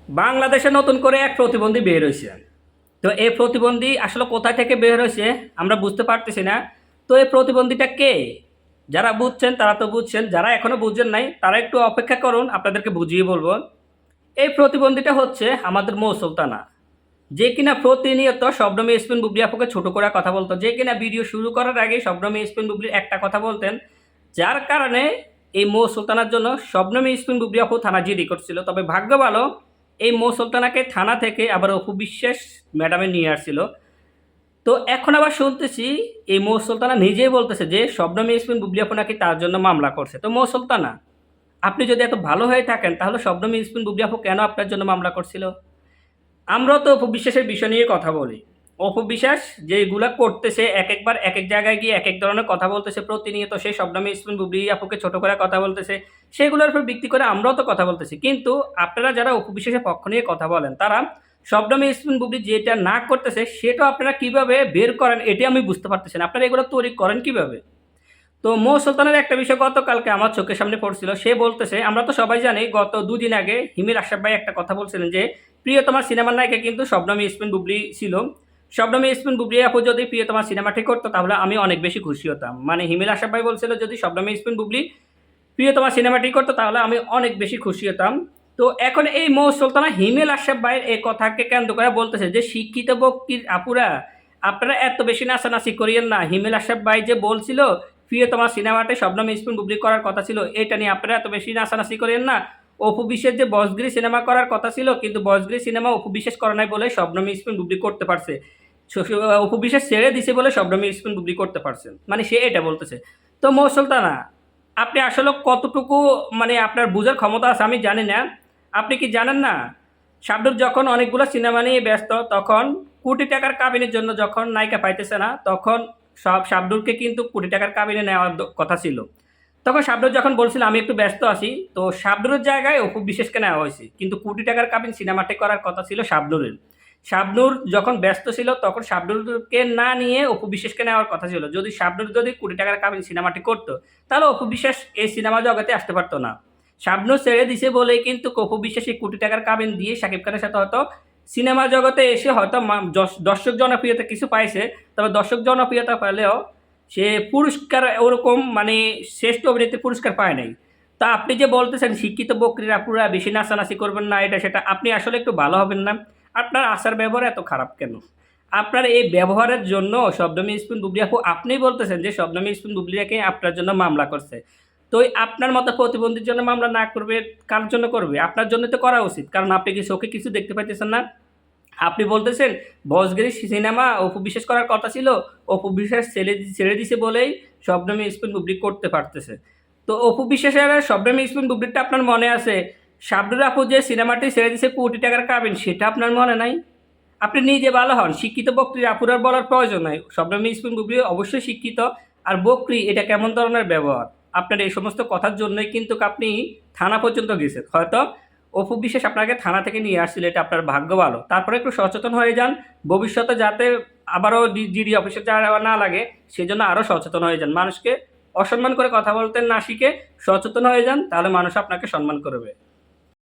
বাংলাদেশে নতুন করে এক প্রতিবন্ধী বের হয়েছে। তো এই প্রতিবন্ধী আসলে কোথায় থেকে বের হয়েছে আমরা বুঝতে পারতেছি না। তো এই প্রতিবন্ধীটা কে? যারা বুঝছেন তারা তো বুঝছেন, যারা এখনো বুঝছেন নাই তারা একটু অপেক্ষা করুন, আপনাদেরকে বুঝিয়ে বলবো। এই প্রতিবন্ধীটা হচ্ছে আমাদের মৌ সুলতানা, যে কিনা প্রতিনিয়ত শবনম ইয়াসমিন বুবলি আপুকে ছোট করে কথা বলতো, যে কিনা ভিডিও শুরু করার আগে শবনম ইয়াসমিন বুবলি একটা কথা বলতেন, যার কারণে এই মৌ সুলতানার জন্য শবনম ইয়াসমিন বুবলি আপু থানা জিডি করছিল। তবে ভাগ্য ভালো, এই মৌ সুলতানাকে থানা থেকে আবার অপু বিশ্বাস ম্যাডামে নিয়ে আসছিল। তো এখন আবার শুনতেছি এই মৌ সুলতানা নিজেই বলতেছে যে শবনম ইয়াসমিন বুবলি আপু নাকি তার জন্য মামলা করছে। তো মৌ সুলতানা, আপনি যদি এত ভালো হয়ে থাকেন তাহলে শবনম ইয়াসমিন বুবলি আপু কেন আপনার জন্য মামলা করছিল? আমরাও তো অপু বিশ্বাসের বিষয় নিয়ে কথা বলি। অপু বিশ্বাস যেগুলা করতেছে, এক একবার এক এক জায়গায় গিয়ে এক এক ধরনের কথা বলতেছে, প্রতিনিয়ত সেই শবনম ইয়াসমিন বুবলি আপুকে ছোট করে কথা বলতেছে, সেগুলোর উপর ভিত্তি করে আমরাও তো কথা বলতেছি। কিন্তু আপনারা যারা অপু বিশ্বাসের পক্ষ নিয়ে কথা বলেন, তারা শবনম ইয়াসমিন বুবলি যেটা না করতেছে সেটা আপনারা কিভাবে বের করেন এটাই আমি বুঝতে পারতেছি না। আপনারা এগুলো তৈরি করেন কিভাবে? তো মৌ সুলতানের একটা বিষয় গতকালকে আমার চোখের সামনে পড়ছিল। সে বলতেছে, আমরা তো সবাই জানি গত দুদিন আগে হিমেল আশরাফ ভাই একটা কথা বলছিলেন যে প্রিয়তমা সিনেমার নায়িকা কিন্তু শবনম ইয়াসমিন বুবলি ছিল। শবনম ইয়াসমিন বুবলি আপু যদি প্রিয়তমা সিনেমাটি করতো তাহলে আমি অনেক বেশি খুশি হতাম। মানে হিমেল আশরাফ ভাই বলছিল যদি শবনম ইয়াসমিন বুবলি প্রিয়তমা সিনেমাটি করতো তাহলে আমি অনেক বেশি খুশি হতাম। তো এখন এই মৌ সুলতানা হিমেল আশরাফ ভাইয়ের এই কথাকে কেন্দ্র করে বলতেছে যে শিক্ষিত বক্তির আপুরা, আপনারা এত বেশি নাচানাচি করিয়েন না। হিমেল আশরাফ ভাই যে বলছিল প্রিয়তমা সিনেমাতে শবনম ইয়াসমিন বুবলি করার কথা ছিল, এটা নিয়ে আপনারা এত বেশি নাচানাচি করিয়েন না। অপু বিশ্বাস যে বসগিরি সিনেমা করার কথা ছিল, কিন্তু বসগিরি সিনেমা অপু বিশ্বাস করে নাই বলে শবনম ইয়াসমিন বুবলি করতে পারছে। অপু বিশ্বাস ছেড়ে দিছে বলে শবনম ইয়াসমিন বুবলি করতে পারছেন, মানে সে এটা বলতেছে। তো মৌ সুলতানা, আপনি আসলে কতটুকু মানে আপনার বোঝার ক্ষমতা আছে আমি জানি না। আপনি কি জানেন না, শাবনূর যখন অনেকগুলো সিনেমা নিয়ে ব্যস্ত, তখন কোটি টাকার কাবিনের জন্য যখন নায়িকা পাইতেছে না, তখন সব শাবনূরকে কিন্তু কোটি টাকার কাবিনে নেওয়ার কথা ছিল। তখন শাবনূর যখন বলছিল আমি একটু ব্যস্ত আছি, তো শাবনূরের জায়গায় অপু বিশ্বাসকে নেওয়া হয়েছে, কিন্তু কোটি টাকার কাবিন সিনেমাটি করার কথা ছিল শাবনূরের। শাবনূর যখন ব্যস্ত ছিল তখন শাবনূরকে না নিয়ে অপু বিশ্বাসকে নেওয়ার কথা ছিল। যদি শাবনূর যদি কোটি টাকার কাবিন সিনেমাটি করতো তাহলে অপু বিশ্বাস এই সিনেমা জগতে আসতে পারতো না। শাবনূর ছেড়ে দিছে বলেই কিন্তু অপু বিশ্বাস এই কোটি টাকার কাবিন দিয়ে শাকিব খানের সাথে হয়তো সিনেমা জগতে এসে হয়তো দর্শক জনপ্রিয়তা কিছু পাইছে। তবে দর্শক জনপ্রিয়তা পেলেও সে পুরস্কার ওরকম মানে শ্রেষ্ঠ অভিনেত্রী পুরস্কার পায় নাই। তা আপনি যে বলতেছেন শিক্ষিত বকরিরা পুরা বেশি নাচানাচি করবেন না, এটা সেটা, আপনি আসলে একটু ভালো হবেন না? আপনার আচার ব্যবহার এত খারাপ কেন? আপনার এই ব্যবহারের জন্য শবনম ইয়াসমিন বুবলি আপু আপনিই বলতেছেন যে শবনম ইয়াসমিন বুবলিকে আপনার জন্য মামলা করছে। তো আপনার মতো প্রতিবন্ধীর জন্য মামলা না করবে, কার জন্য করবে? আপনার জন্য তো করা উচিত, কারণ আপনি কি চোখে কিছু দেখতে পাইতেছেন না? আপনি বলতেছেন বসগিরি সিনেমা অপু বিশ্বাস করার কথা ছিল, অপু বিশ্বাস ছেড়ে ছেড়ে দিছে বলেই শবনম ইয়াসমিন বুবলি করতে পারতেছে। তো অপু বিশ্বাসের আর শবনম ইয়াসমিন বুবলিটা আপনার মনে আছে? শাবনূর আপু যে সিনেমাটি ছেড়ে দিছে কোটি টাকার কাবিন, সেটা আপনার মনে নাই? আপনি নিজে ভালো হন, শিক্ষিত বক্তৃ আপুর আর বলার প্রয়োজন নাই। শবনম ইয়াসমিন বুবলি অবশ্যই শিক্ষিত, আর বকরি এটা কেমন ধরনের ব্যবহার? আপনার এই সমস্ত কথার জন্যই কিন্তু আপনি থানা পর্যন্ত গেছেন। হয়তো অপু বিশ্বাস আপনাকে থানা থেকে নিয়ে আসছিল, এটা আপনার ভাগ্য ভালো। তারপরে একটু সচেতন হয়ে যান, ভবিষ্যতে যাতে আবারও জিডি অফিসে যাওয়া না লাগে, সেজন্য আরও সচেতন হয়ে যান। মানুষকে অসম্মান করে কথা বলতে না শিখে সচেতন হয়ে যান, তাহলে মানুষ আপনাকে সম্মান করবে।